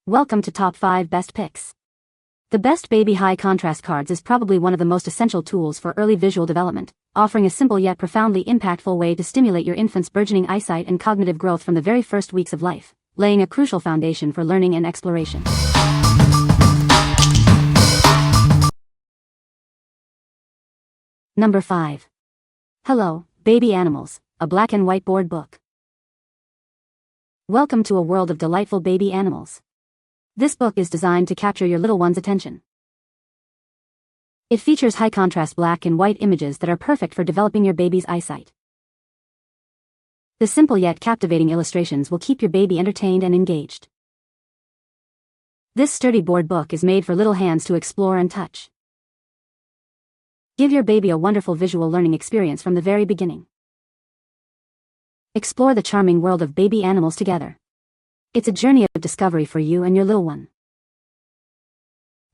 Welcome to Top 5 Best Picks. The Best Baby High Contrast Cards is probably one of the most essential tools for early visual development, offering a simple yet profoundly impactful way to stimulate your infant's burgeoning eyesight and cognitive growth from the very first weeks of life, laying a crucial foundation for learning and exploration. Number 5. Hello, Baby Animals, a black and white board book. Welcome to a world of delightful baby animals. This book is designed to capture your little one's attention. It features high-contrast black and white images that are perfect for developing your baby's eyesight. The simple yet captivating illustrations will keep your baby entertained and engaged. This sturdy board book is made for little hands to explore and touch. Give your baby a wonderful visual learning experience from the very beginning. Explore the charming world of baby animals together. It's a journey of discovery for you and your little one.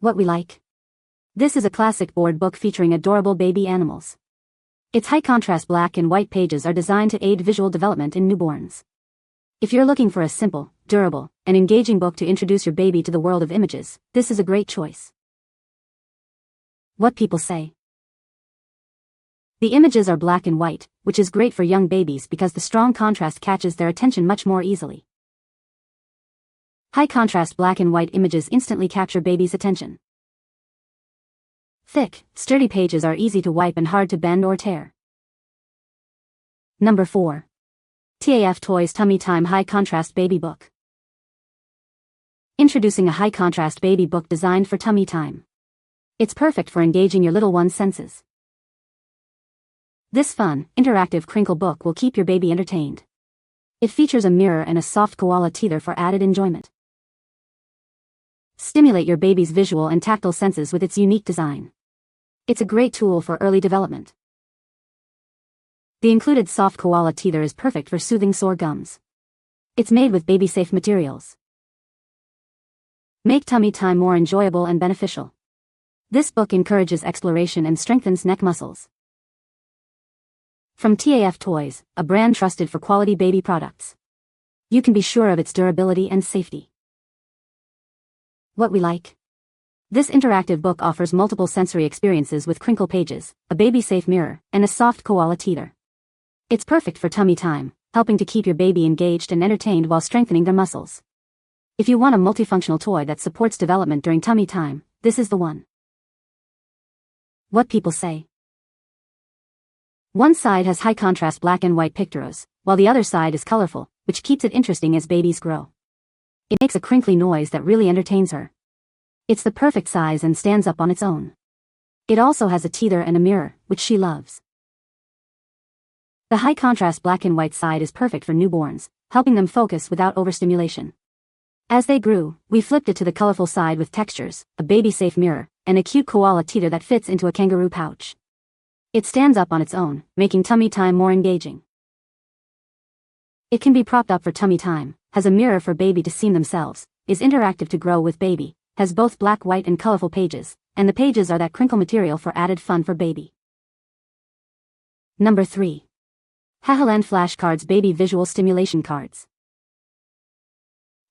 What we like. This is a classic board book featuring adorable baby animals. Its high-contrast black and white pages are designed to aid visual development in newborns. If you're looking for a simple, durable, and engaging book to introduce your baby to the world of images, this is a great choice. What people say. The images are black and white, which is great for young babies because the strong contrast catches their attention much more easily. High-contrast black and white images instantly capture baby's attention. Thick, sturdy pages are easy to wipe and hard to bend or tear. Number 4. TAF Toys Tummy Time High-Contrast Baby Book. Introducing a high-contrast baby book designed for tummy time. It's perfect for engaging your little one's senses. This fun, interactive crinkle book will keep your baby entertained. It features a mirror and a soft koala teether for added enjoyment. Stimulate your baby's visual and tactile senses with its unique design. It's a great tool for early development. The included soft koala teether is perfect for soothing sore gums. It's made with baby-safe materials. Make tummy time more enjoyable and beneficial. This book encourages exploration and strengthens neck muscles. From TAF Toys, a brand trusted for quality baby products. You can be sure of its durability and safety. What we like. This interactive book offers multiple sensory experiences with crinkle pages, a baby-safe mirror, and a soft koala teether. It's perfect for tummy time, helping to keep your baby engaged and entertained while strengthening their muscles. If you want a multifunctional toy that supports development during tummy time, this is the one. What people say. One side has high-contrast black and white pictures, while the other side is colorful, which keeps it interesting as babies grow. It makes a crinkly noise that really entertains her. It's the perfect size and stands up on its own. It also has a teether and a mirror, which she loves. The high-contrast black and white side is perfect for newborns, helping them focus without overstimulation. As they grew, we flipped it to the colorful side with textures, a baby-safe mirror, and a cute koala teether that fits into a kangaroo pouch. It stands up on its own, making tummy time more engaging. It can be propped up for tummy time, has a mirror for baby to see themselves, is interactive to grow with baby, has both black, white and colorful pages, and the pages are that crinkle material for added fun for baby. Number 3. HAHALAND Flashcards Baby Visual Stimulation Cards.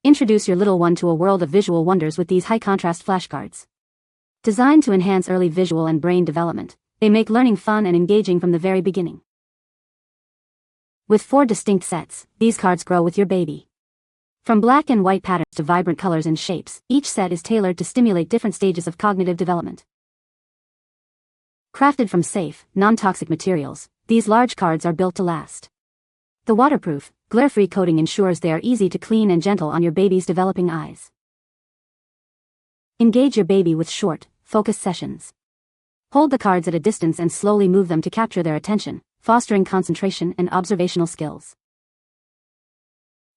Introduce your little one to a world of visual wonders with these high-contrast flashcards. Designed to enhance early visual and brain development, they make learning fun and engaging from the very beginning. With 4 distinct sets, these cards grow with your baby. From black and white patterns to vibrant colors and shapes, each set is tailored to stimulate different stages of cognitive development. Crafted from safe, non-toxic materials, these large cards are built to last. The waterproof, glare-free coating ensures they are easy to clean and gentle on your baby's developing eyes. Engage your baby with short, focused sessions. Hold the cards at a distance and slowly move them to capture their attention, fostering concentration and observational skills.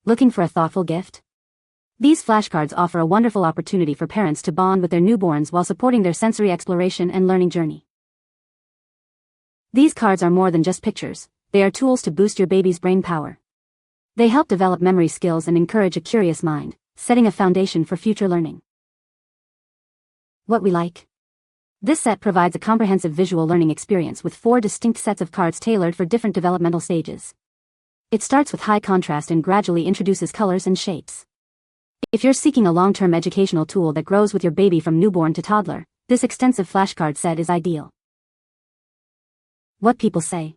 Looking for a thoughtful gift? These flashcards offer a wonderful opportunity for parents to bond with their newborns while supporting their sensory exploration and learning journey. These cards are more than just pictures, they are tools to boost your baby's brain power. They help develop memory skills and encourage a curious mind, setting a foundation for future learning. What we like. This set provides a comprehensive visual learning experience with 4 distinct sets of cards tailored for different developmental stages. It starts with high contrast and gradually introduces colors and shapes. If you're seeking a long-term educational tool that grows with your baby from newborn to toddler, this extensive flashcard set is ideal. What people say.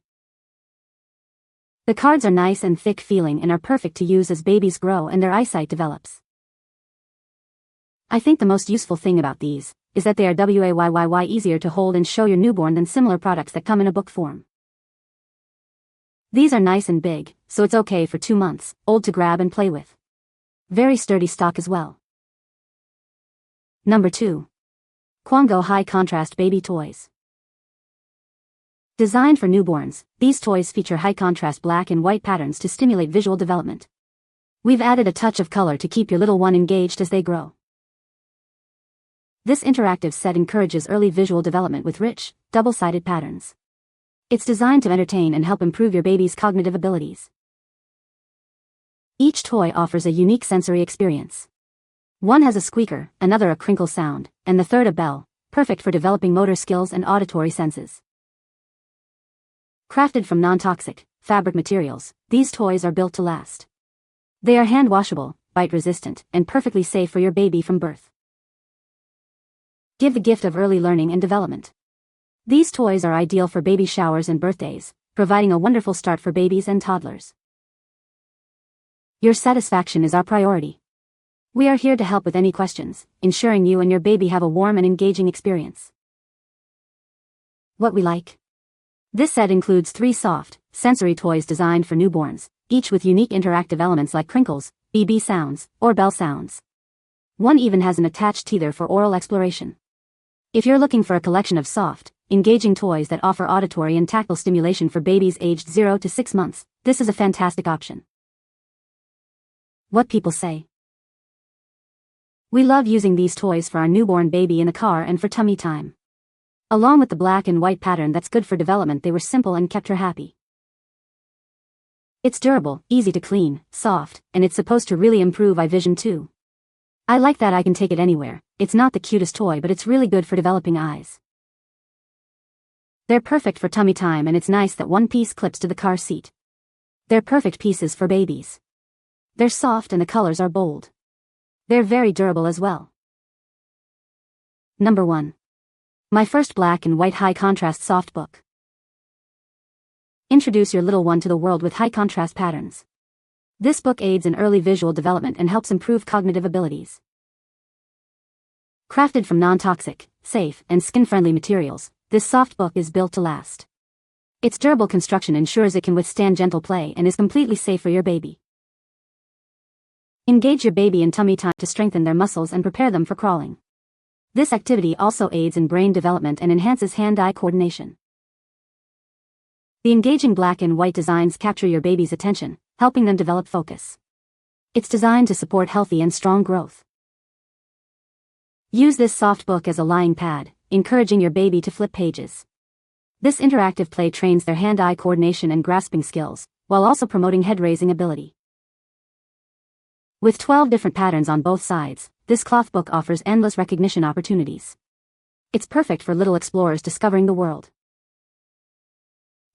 The cards are nice and thick feeling and are perfect to use as babies grow and their eyesight develops. I think the most useful thing about these is that they are way easier to hold and show your newborn than similar products that come in a book form. These are nice and big, so it's okay for 2 months old to grab and play with. Very sturdy stock as well. Number 2. KUANGO High Contrast Baby Toys. Designed for newborns, these toys feature high-contrast black and white patterns to stimulate visual development. We've added a touch of color to keep your little one engaged as they grow. This interactive set encourages early visual development with rich, double-sided patterns. It's designed to entertain and help improve your baby's cognitive abilities. Each toy offers a unique sensory experience. One has a squeaker, another a crinkle sound, and the third a bell, perfect for developing motor skills and auditory senses. Crafted from non-toxic, fabric materials, these toys are built to last. They are hand-washable, bite-resistant, and perfectly safe for your baby from birth. Give the gift of early learning and development. These toys are ideal for baby showers and birthdays, providing a wonderful start for babies and toddlers. Your satisfaction is our priority. We are here to help with any questions, ensuring you and your baby have a warm and engaging experience. What we like. This set includes 3 soft, sensory toys designed for newborns, each with unique interactive elements like crinkles, BB sounds, or bell sounds. One even has an attached teether for oral exploration. If you're looking for a collection of soft, engaging toys that offer auditory and tactile stimulation for babies aged 0 to 6 months, this is a fantastic option. What people say. We love using these toys for our newborn baby in the car and for tummy time. Along with the black and white pattern that's good for development, they were simple and kept her happy. It's durable, easy to clean, soft, and it's supposed to really improve eye vision too. I like that I can take it anywhere. It's not the cutest toy, but it's really good for developing eyes. They're perfect for tummy time, and it's nice that one piece clips to the car seat. They're perfect pieces for babies. They're soft and the colors are bold. They're very durable as well. Number 1. My first black and white high-contrast soft book. Introduce your little one to the world with high-contrast patterns. This book aids in early visual development and helps improve cognitive abilities. Crafted from non-toxic, safe, and skin-friendly materials, this soft book is built to last. Its durable construction ensures it can withstand gentle play and is completely safe for your baby. Engage your baby in tummy time to strengthen their muscles and prepare them for crawling. This activity also aids in brain development and enhances hand-eye coordination. The engaging black and white designs capture your baby's attention, helping them develop focus. It's designed to support healthy and strong growth. Use this soft book as a lying pad, encouraging your baby to flip pages. This interactive play trains their hand-eye coordination and grasping skills, while also promoting head-raising ability. With 12 different patterns on both sides, this cloth book offers endless recognition opportunities. It's perfect for little explorers discovering the world.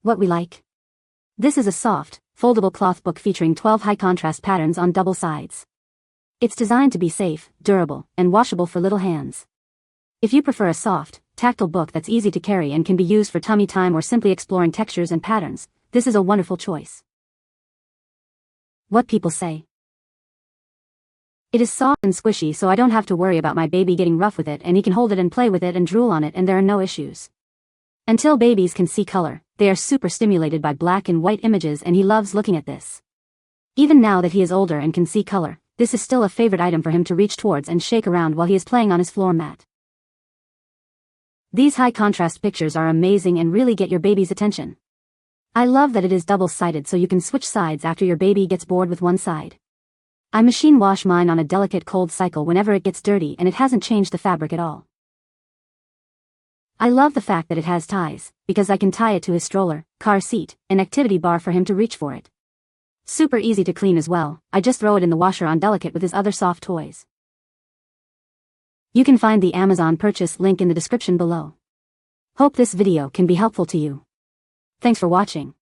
What we like. This is a soft, foldable cloth book featuring 12 high-contrast patterns on double sides. It's designed to be safe, durable, and washable for little hands. If you prefer a soft, tactile book that's easy to carry and can be used for tummy time or simply exploring textures and patterns, this is a wonderful choice. What people say. It is soft and squishy, so I don't have to worry about my baby getting rough with it, and he can hold it and play with it and drool on it, and there are no issues. Until babies can see color, they are super stimulated by black and white images, and he loves looking at this. Even now that he is older and can see color, this is still a favorite item for him to reach towards and shake around while he is playing on his floor mat. These high-contrast pictures are amazing and really get your baby's attention. I love that it is double-sided, so you can switch sides after your baby gets bored with one side. I machine wash mine on a delicate cold cycle whenever it gets dirty, and it hasn't changed the fabric at all. I love the fact that it has ties, because I can tie it to his stroller, car seat, and activity bar for him to reach for it. Super easy to clean as well. I just throw it in the washer on delicate with his other soft toys. You can find the Amazon purchase link in the description below. Hope this video can be helpful to you. Thanks for watching.